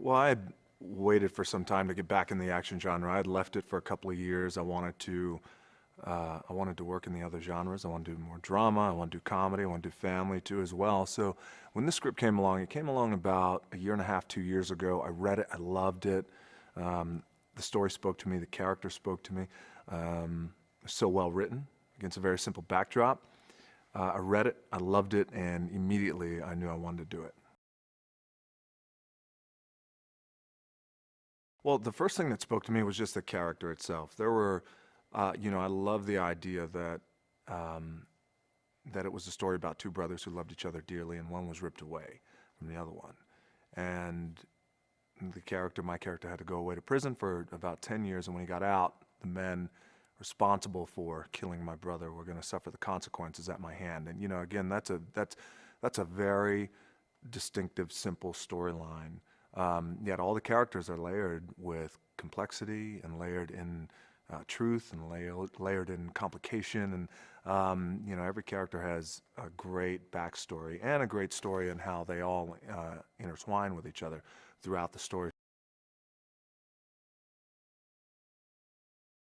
Well, I had waited for some time to get back in the action genre. I had left it for a couple of years. I wanted to work in the other genres. I wanted to do more drama. I wanted to do comedy. I wanted to do family too as well. So when this script came along, it came along about a year and a half, 2 years ago. I read it. I loved it. The story spoke to me. The character spoke to me. So well written against a very simple backdrop. I read it. I loved it, and immediately I knew I wanted to do it. Well, the first thing that spoke to me was just the character itself. I love the idea um, that it was a story about two brothers who loved each other dearly, and one was ripped away from the other one. And my character, had to go away to prison for about 10 years, and when he got out, the men responsible for killing my brother were going to suffer the consequences at my hand. And again, that's a very distinctive, simple storyline. Yet all the characters are layered with complexity and layered in truth and layered in complication. And every character has a great backstory and a great story in how they all intertwine with each other throughout the story.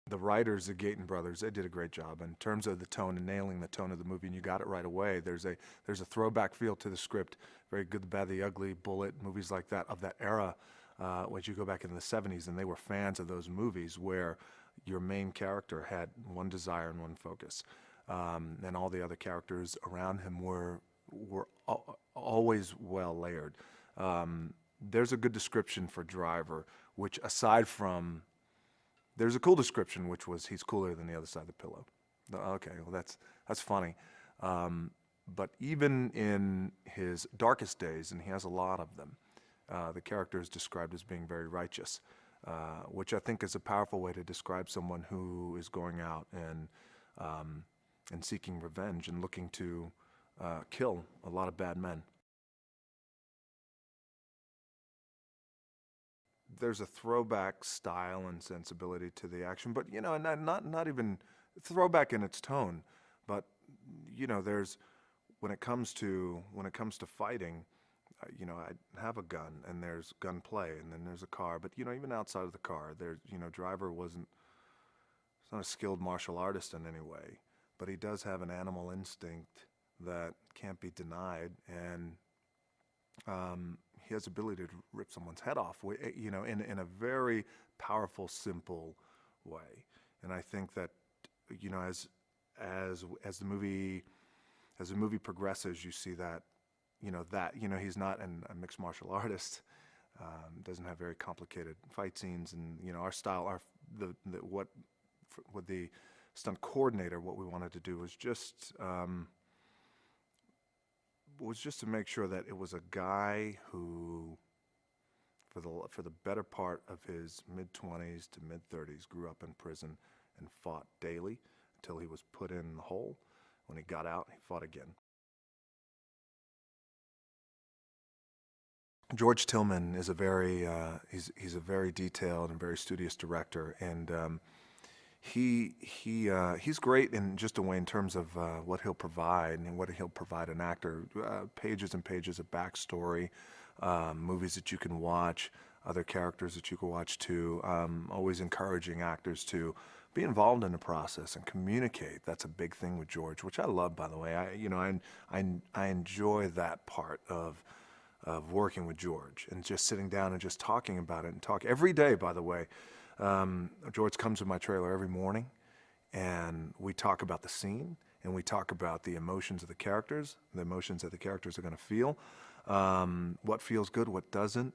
The writers, the Gayton brothers, they did a great job in terms of the tone and nailing the tone of the movie, and you got it right away. There's a throwback feel to the script, very Good, the Bad, the Ugly, Bullet, movies like that of that era. When you go back into the '70s, and they were fans of those movies where your main character had one desire and one focus, and all the other characters around him were always well layered. There's a good description for Driver, which aside from there's a cool description, which was he's cooler than the other side of the pillow. Okay, well that's funny. But even in his darkest days, and he has a lot of them, the character is described as being very righteous, which I think is a powerful way to describe someone who is going out and seeking revenge and looking to kill a lot of bad men. There's a throwback style and sensibility to the action, but not even throwback in its tone, but there's when it comes to fighting, I have a gun and there's gunplay and then there's a car, but even outside of the car, there's Driver he's not a skilled martial artist in any way, but he does have an animal instinct that can't be denied, and he has the ability to rip someone's head off, in a very powerful, simple way. And I think that, as the movie progresses, you see that, he's not a mixed martial artist, doesn't have very complicated fight scenes, and our style, with the stunt coordinator, what we wanted to do was just to make sure that it was a guy who, for the better part of his mid-20s to mid-30s, grew up in prison and fought daily until he was put in the hole. When he got out, he fought again. George Tillman is he's a very detailed and very studious director, and he's great in just a way in terms of what he'll provide and what he'll provide an actor. Pages and pages of backstory, movies that you can watch, other characters that you can watch too. Always encouraging actors to be involved in the process and communicate. That's a big thing with George, which I love, by the way. I enjoy that part of working with George and just sitting down and just talking about it and talk every day, by the way. George comes to my trailer every morning, and we talk about the scene, and we talk about the emotions of the characters, the emotions that the characters are going to feel, what feels good, what doesn't,